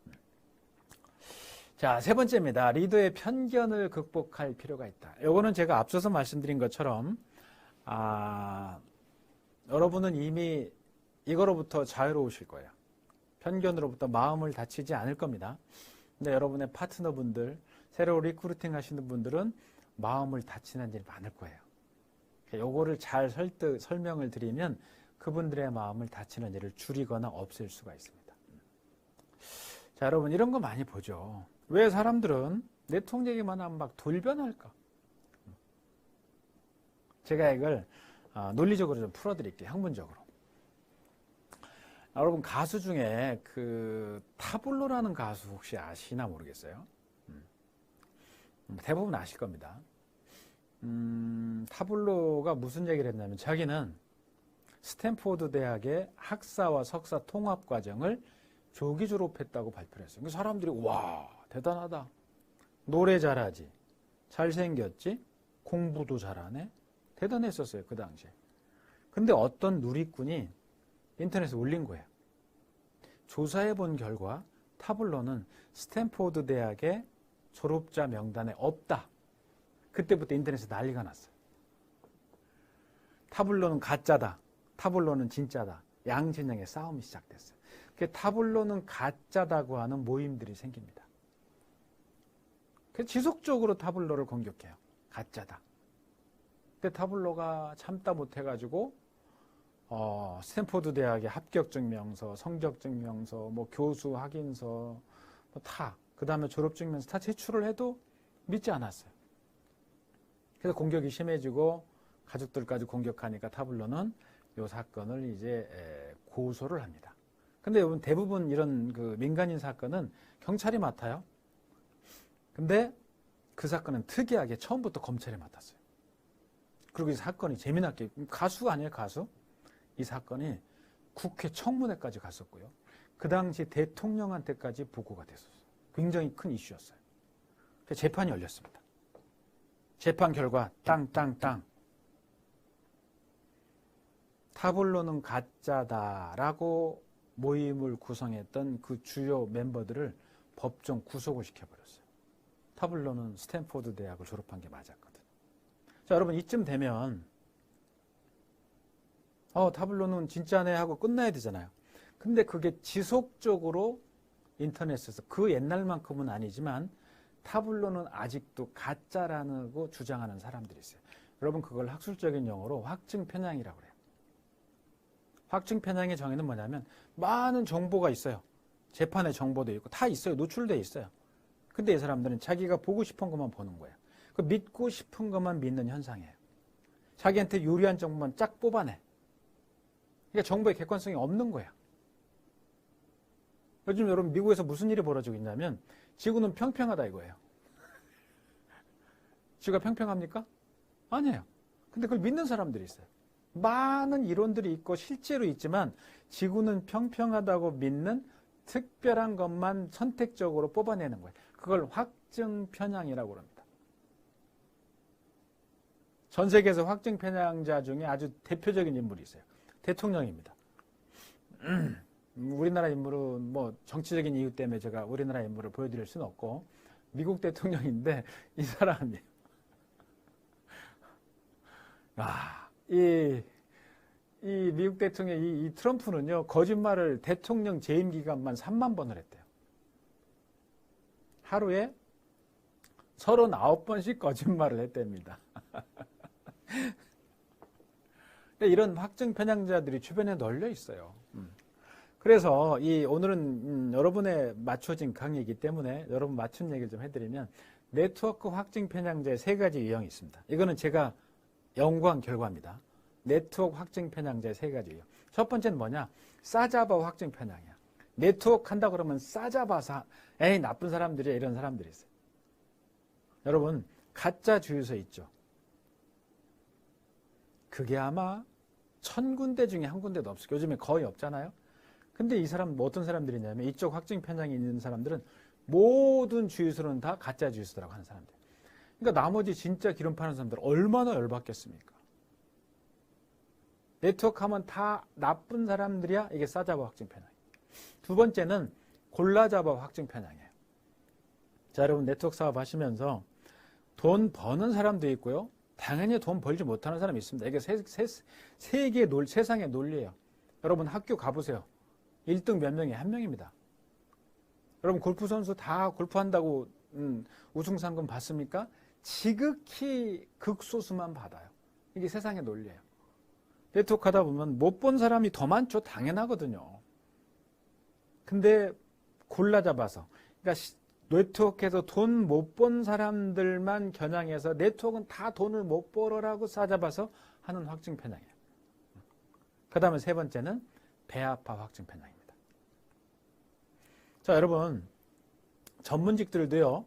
자, 세 번째입니다. 리더의 편견을 극복할 필요가 있다. 이거는 제가 앞서서 말씀드린 것처럼 여러분은 이미 이거로부터 자유로우실 거예요. 편견으로부터 마음을 다치지 않을 겁니다. 근데 여러분의 파트너분들, 새로 리크루팅 하시는 분들은 마음을 다치는 일이 많을 거예요. 요거를 잘 설명을 드리면 그분들의 마음을 다치는 일을 줄이거나 없앨 수가 있습니다. 자, 여러분 이런 거 많이 보죠. 왜 사람들은 내통 얘기만 하면 막 돌변할까? 제가 이걸 논리적으로 좀 풀어드릴게요. 학문적으로. 여러분 가수 중에 그 타블로라는 가수 혹시 아시나 모르겠어요. 대부분 아실 겁니다. 타블로가 무슨 얘기를 했냐면 자기는 스탠포드 대학의 학사와 석사 통합 과정을 조기 졸업했다고 발표를 했어요. 그래서 사람들이 와 대단하다. 노래 잘하지. 잘생겼지. 공부도 잘하네. 대단했었어요. 그 당시에. 근데 어떤 누리꾼이 인터넷에 올린 거예요. 조사해 본 결과 타블로는 스탠포드 대학의 졸업자 명단에 없다. 그때부터 인터넷에 난리가 났어요. 타블로는 가짜다. 타블로는 진짜다. 양진영의 싸움이 시작됐어요. 타블로는 가짜다고 하는 모임들이 생깁니다. 그래서 지속적으로 타블로를 공격해요. 가짜다. 근데 타블로가 참다 못해가지고 스탠포드 대학의 합격증명서, 성적증명서, 뭐 교수 확인서, 뭐 다, 그 다음에 졸업증명서 다 제출을 해도 믿지 않았어요. 그래서 공격이 심해지고 가족들까지 공격하니까 타블로는 이 사건을 이제 고소를 합니다. 근데 여러분 대부분 이런 그 민간인 사건은 경찰이 맡아요. 근데 그 사건은 특이하게 처음부터 검찰이 맡았어요. 그리고 이 사건이 재미나게, 가수 아니에요, 가수? 이 사건이 국회 청문회까지 갔었고요. 그 당시 대통령한테까지 보고가 됐었어요. 굉장히 큰 이슈였어요. 재판이 열렸습니다. 재판 결과 땅땅땅. 타블로는 가짜다라고 모임을 구성했던 그 주요 멤버들을 법정 구속을 시켜버렸어요. 타블로는 스탠포드 대학을 졸업한 게 맞았거든. 자, 여러분 이쯤 되면 타블로는 진짜네 하고 끝나야 되잖아요. 근데 그게 지속적으로 인터넷에서 그 옛날만큼은 아니지만 타블로는 아직도 가짜라고 주장하는 사람들이 있어요. 여러분 그걸 학술적인 용어로 확증 편향이라고 그래요. 확증 편향의 정의는 뭐냐면 많은 정보가 있어요. 재판의 정보도 있고 다 있어요. 노출되어 있어요. 근데 이 사람들은 자기가 보고 싶은 것만 보는 거예요. 그 믿고 싶은 것만 믿는 현상이에요. 자기한테 유리한 정보만 쫙 뽑아내. 그러니까 정보의 객관성이 없는 거야. 요즘 여러분 미국에서 무슨 일이 벌어지고 있냐면 지구는 평평하다 이거예요. 지구가 평평합니까? 아니에요. 근데 그걸 믿는 사람들이 있어요. 많은 이론들이 있고 실제로 있지만 지구는 평평하다고 믿는 특별한 것만 선택적으로 뽑아내는 거예요. 그걸 확증 편향이라고 합니다. 전 세계에서 확증 편향자 중에 아주 대표적인 인물이 있어요. 대통령입니다. 우리나라 인물은 뭐 정치적인 이유 때문에 제가 우리나라 인물을 보여드릴 수는 없고 미국 대통령인데 이 사람이 이 미국 대통령 이 트럼프는요 거짓말을 대통령 재임 기간만 3만 번을 했대요. 하루에 39번씩 거짓말을 했답니다. 이런 확증 편향자들이 주변에 널려 있어요. 그래서 오늘은 여러분에 맞춰진 강의이기 때문에 여러분 맞춘 얘기를 좀 해드리면 네트워크 확증 편향자의 3가지 유형이 있습니다. 이거는 제가 연구한 결과입니다. 네트워크 확증 편향자의 3가지 유형. 첫 번째는 뭐냐? 싸잡아 확증 편향이야. 네트워크 한다 그러면 싸잡아서 에이 나쁜 사람들이야 이런 사람들이 있어요. 여러분 가짜 주유소 있죠? 그게 아마 1000군데 중에 한 군데도 없어요. 요즘에 거의 없잖아요. 근데 이 사람 어떤 사람들이냐면 이쪽 확증 편향이 있는 사람들은 모든 주유소는 다 가짜 주유소라고 하는 사람들. 그러니까 나머지 진짜 기름 파는 사람들 얼마나 열받겠습니까? 네트워크 하면 다 나쁜 사람들이야. 이게 싸잡아 확증 편향이에요. 두 번째는 골라잡아 확증 편향이에요. 자, 여러분 네트워크 사업 하시면서 돈 버는 사람도 있고요. 당연히 돈 벌지 못하는 사람이 있습니다. 이게 세상의 논리예요. 여러분 학교 가보세요. 1등 몇 명이 1명입니다. 여러분 골프 선수 다 골프한다고 우승 상금 받습니까? 지극히 극소수만 받아요. 이게 세상의 논리예요. 네트워크 하다 보면 못 본 사람이 더 많죠. 당연하거든요. 근데 골라잡아서 그러니까 네트워크에서 돈 못 본 사람들만 겨냥해서 네트워크는 다 돈을 못 벌어라고 싸잡아서 하는 확증 편향이에요. 그 다음에 세 번째는 배아파 확증 편향입니다. 자, 여러분 전문직들도요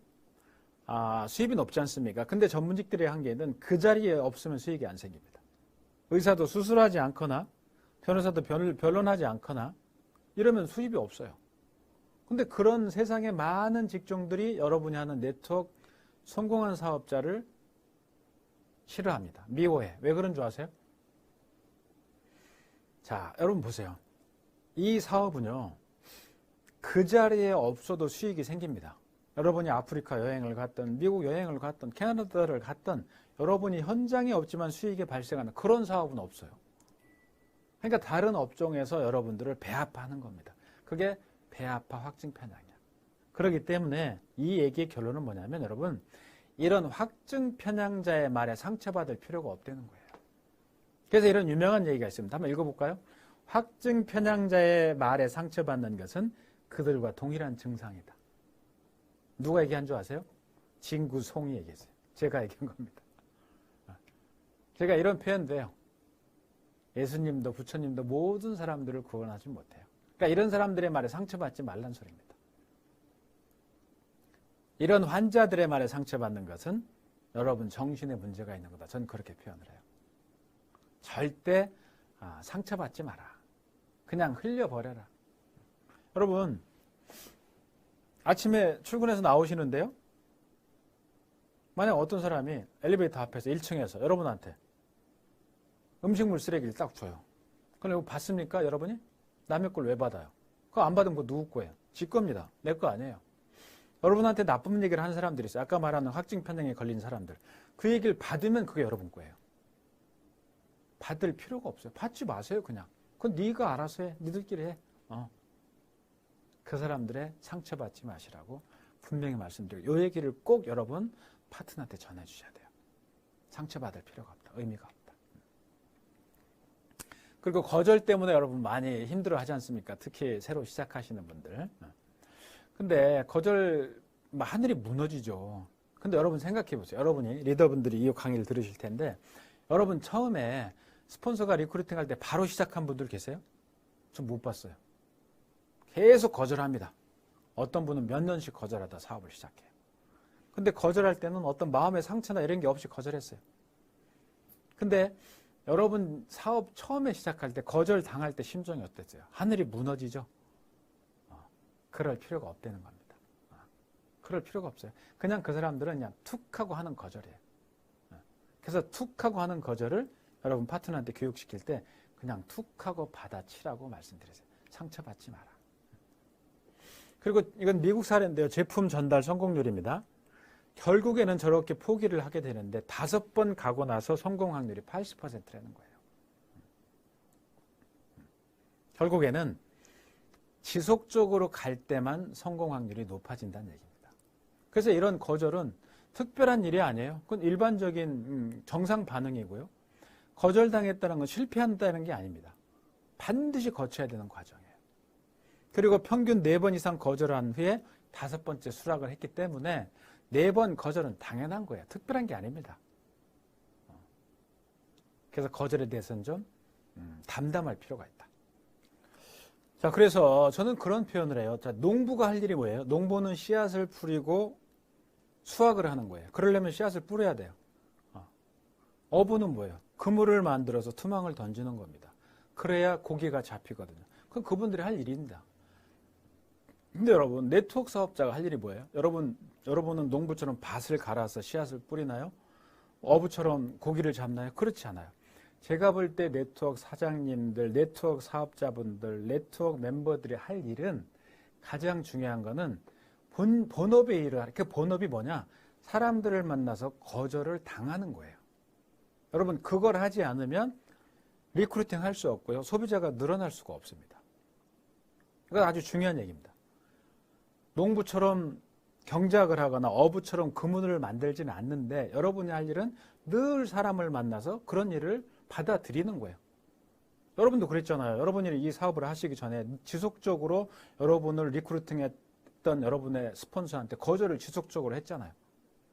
수입이 높지 않습니까? 근데 전문직들의 한계는 그 자리에 없으면 수익이 안 생깁니다. 의사도 수술하지 않거나 변호사도 변론하지 않거나 이러면 수입이 없어요. 근데 그런 세상에 많은 직종들이 여러분이 하는 네트워크 성공한 사업자를 싫어합니다. 미워해. 왜 그런 줄 아세요? 자, 여러분 보세요. 이 사업은요, 그 자리에 없어도 수익이 생깁니다. 여러분이 아프리카 여행을 갔던, 미국 여행을 갔던, 캐나다를 갔던, 여러분이 현장에 없지만 수익이 발생하는 그런 사업은 없어요. 그러니까 다른 업종에서 여러분들을 배아파하는 겁니다. 그게 배아파 확증 편향이야. 그렇기 때문에 이 얘기의 결론은 뭐냐면 여러분, 이런 확증 편향자의 말에 상처받을 필요가 없다는 거예요. 그래서 이런 유명한 얘기가 있습니다. 한번 읽어볼까요? 확증 편향자의 말에 상처받는 것은 그들과 동일한 증상이다. 누가 얘기한 줄 아세요? 진구송이 얘기했어요. 제가 얘기한 겁니다. 제가 이런 표현도 해요. 예수님도 부처님도 모든 사람들을 구원하지 못해요. 그러니까 이런 사람들의 말에 상처받지 말란 소리입니다. 이런 환자들의 말에 상처받는 것은 여러분 정신에 문제가 있는 거다. 저는 그렇게 표현을 해요. 절대 상처받지 마라. 그냥 흘려버려라. 여러분, 아침에 출근해서 나오시는데요. 만약 어떤 사람이 엘리베이터 앞에서 1층에서 여러분한테 음식물 쓰레기를 딱 줘요. 그럼 이거 받습니까, 여러분이? 남의 걸 왜 받아요? 그거 안 받으면 그거 누구 거예요? 지 겁니다. 내 거 아니에요. 여러분한테 나쁜 얘기를 하는 사람들이 있어요. 아까 말하는 확증 편향에 걸린 사람들. 그 얘기를 받으면 그게 여러분 거예요. 받을 필요가 없어요. 받지 마세요, 그냥. 그건 네가 알아서 해. 니들끼리 해. 그 사람들의 상처받지 마시라고 분명히 말씀드리고, 이 얘기를 꼭 여러분 파트너한테 전해주셔야 돼요. 상처받을 필요가 없다. 의미가 없다. 그리고 거절 때문에 여러분 많이 힘들어 하지 않습니까? 특히 새로 시작하시는 분들. 근데 거절, 하늘이 무너지죠. 근데 여러분 생각해 보세요. 여러분이 리더분들이 이 강의를 들으실 텐데, 여러분 처음에 스폰서가 리크루팅 할 때 바로 시작한 분들 계세요? 전 못 봤어요. 계속 거절합니다. 어떤 분은 몇 년씩 거절하다 사업을 시작해요. 근데 거절할 때는 어떤 마음의 상처나 이런 게 없이 거절했어요. 근데 여러분 사업 처음에 시작할 때 거절 당할 때 심정이 어땠어요? 하늘이 무너지죠? 그럴 필요가 없다는 겁니다. 그럴 필요가 없어요. 그냥 그 사람들은 그냥 툭 하고 하는 거절이에요. 그래서 툭 하고 하는 거절을 여러분 파트너한테 교육시킬 때 그냥 툭 하고 받아치라고 말씀드렸어요. 상처받지 마라. 그리고 이건 미국 사례인데요. 제품 전달 성공률입니다. 결국에는 저렇게 포기를 하게 되는데 5번 가고 나서 성공 확률이 80%라는 거예요. 결국에는 지속적으로 갈 때만 성공 확률이 높아진다는 얘기입니다. 그래서 이런 거절은 특별한 일이 아니에요. 그건 일반적인 정상 반응이고요. 거절당했다는 건 실패한다는 게 아닙니다. 반드시 거쳐야 되는 과정이에요. 그리고 평균 4번 이상 거절한 후에 5번째 수락을 했기 때문에 4번 거절은 당연한 거예요. 특별한 게 아닙니다. 그래서 거절에 대해서는 좀 담담할 필요가 있다. 자, 그래서 저는 그런 표현을 해요. 자, 농부가 할 일이 뭐예요? 농부는 씨앗을 뿌리고 수확을 하는 거예요. 그러려면 씨앗을 뿌려야 돼요. 어부는 뭐예요? 그물을 만들어서 투망을 던지는 겁니다. 그래야 고기가 잡히거든요. 그건 그분들이 할 일입니다. 근데 여러분, 네트워크 사업자가 할 일이 뭐예요? 여러분은 농부처럼 밭을 갈아서 씨앗을 뿌리나요? 어부처럼 고기를 잡나요? 그렇지 않아요. 제가 볼 때 네트워크 사장님들, 네트워크 사업자분들, 네트워크 멤버들이 할 일은 가장 중요한 거는 본업의 일을 하는, 그 본업이 뭐냐? 사람들을 만나서 거절을 당하는 거예요. 여러분, 그걸 하지 않으면 리크루팅 할 수 없고요. 소비자가 늘어날 수가 없습니다. 이건 아주 중요한 얘기입니다. 농부처럼 경작을 하거나 어부처럼 그물을 만들지는 않는데 여러분이 할 일은 늘 사람을 만나서 그런 일을 받아들이는 거예요. 여러분도 그랬잖아요. 여러분이 이 사업을 하시기 전에 지속적으로 여러분을 리크루팅했던 여러분의 스폰서한테 거절을 지속적으로 했잖아요.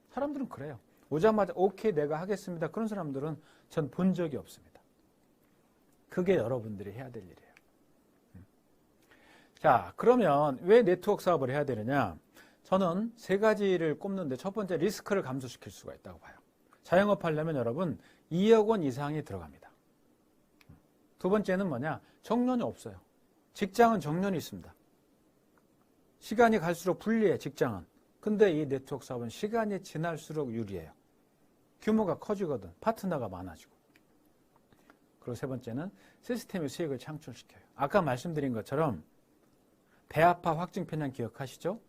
사람들은 그래요. 오자마자 오케이 내가 하겠습니다. 그런 사람들은 전 본 적이 없습니다. 그게 여러분들이 해야 될 일이에요. 자, 그러면 왜 네트워크 사업을 해야 되느냐? 저는 3가지를 꼽는데 첫 번째 리스크를 감소시킬 수가 있다고 봐요. 자영업 하려면 여러분 2억 원 이상이 들어갑니다. 두 번째는 뭐냐? 정년이 없어요. 직장은 정년이 있습니다. 시간이 갈수록 불리해, 직장은. 근데 이 네트워크 사업은 시간이 지날수록 유리해요. 규모가 커지거든. 파트너가 많아지고. 그리고 세 번째는 시스템의 수익을 창출시켜요. 아까 말씀드린 것처럼 배아파 확증 편향 기억하시죠?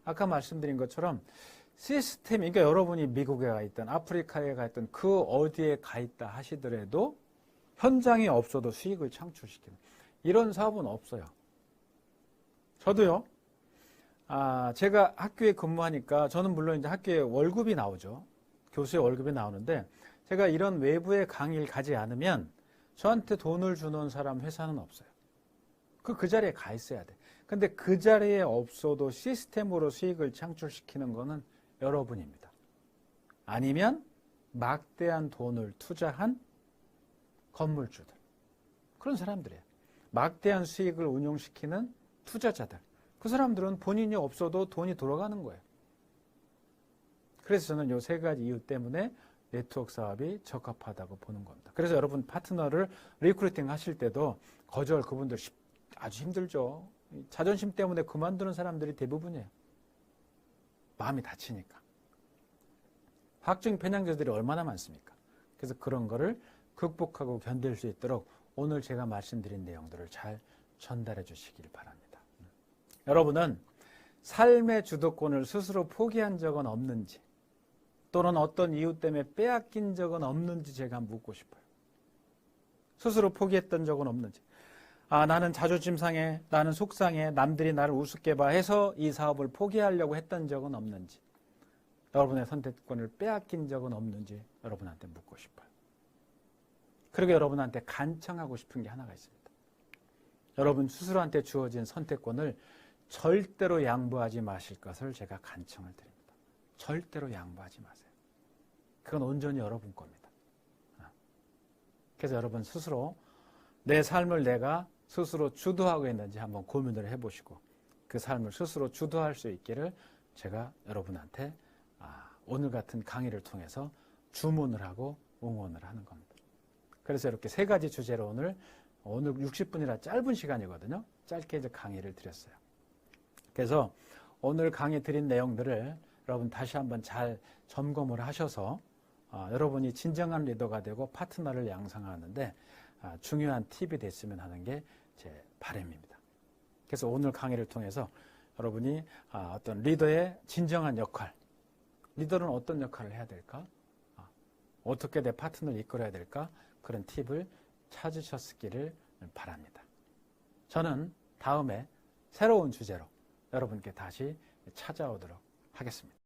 아까 말씀드린 것처럼 시스템이, 그러니까 여러분이 미국에 가 있든 아프리카에 가 있든 그 어디에 가 있다 하시더라도 현장이 없어도 수익을 창출시키는 이런 사업은 없어요. 저도요. 제가 학교에 근무하니까 저는 물론 이제 학교에 월급이 나오죠. 교수의 월급이 나오는데 제가 이런 외부의 강의를 가지 않으면 저한테 돈을 주는 사람 회사는 없어요. 그 자리에 가 있어야 돼. 근데 그 자리에 없어도 시스템으로 수익을 창출시키는 거는 여러분입니다. 아니면 막대한 돈을 투자한 건물주들. 그런 사람들이에요. 막대한 수익을 운용시키는 투자자들. 그 사람들은 본인이 없어도 돈이 돌아가는 거예요. 그래서 저는 이 3가지 이유 때문에 네트워크 사업이 적합하다고 보는 겁니다. 그래서 여러분 파트너를 리크루팅 하실 때도 거절 그분들 아주 힘들죠. 자존심 때문에 그만두는 사람들이 대부분이에요. 마음이 다치니까. 화학적인 편향자들이 얼마나 많습니까? 그래서 그런 거를 극복하고 견딜 수 있도록 오늘 제가 말씀드린 내용들을 잘 전달해 주시길 바랍니다. 여러분은 삶의 주도권을 스스로 포기한 적은 없는지 또는 어떤 이유 때문에 빼앗긴 적은 없는지 제가 묻고 싶어요. 스스로 포기했던 적은 없는지. 나는 자존심 상해, 나는 속상해, 남들이 나를 우습게 봐 해서 이 사업을 포기하려고 했던 적은 없는지, 여러분의 선택권을 빼앗긴 적은 없는지 여러분한테 묻고 싶어요. 그리고 여러분한테 간청하고 싶은 게 하나가 있습니다. 여러분 스스로한테 주어진 선택권을 절대로 양보하지 마실 것을 제가 간청을 드립니다. 절대로 양보하지 마세요. 그건 온전히 여러분 겁니다. 그래서 여러분 스스로 내 삶을 내가 스스로 주도하고 있는지 한번 고민을 해보시고 그 삶을 스스로 주도할 수 있기를 제가 여러분한테 오늘 같은 강의를 통해서 주문을 하고 응원을 하는 겁니다. 그래서 이렇게 세 가지 주제로 오늘 60분이라 짧은 시간이거든요. 짧게 이제 강의를 드렸어요. 그래서 오늘 강의 드린 내용들을 여러분 다시 한번 잘 점검을 하셔서 여러분이 진정한 리더가 되고 파트너를 양성하는데 중요한 팁이 됐으면 하는 게 제 바람입니다. 그래서 오늘 강의를 통해서 여러분이 어떤 리더의 진정한 역할, 리더는 어떤 역할을 해야 될까? 어떻게 내 파트너를 이끌어야 될까? 그런 팁을 찾으셨기를 바랍니다. 저는 다음에 새로운 주제로 여러분께 다시 찾아오도록 하겠습니다.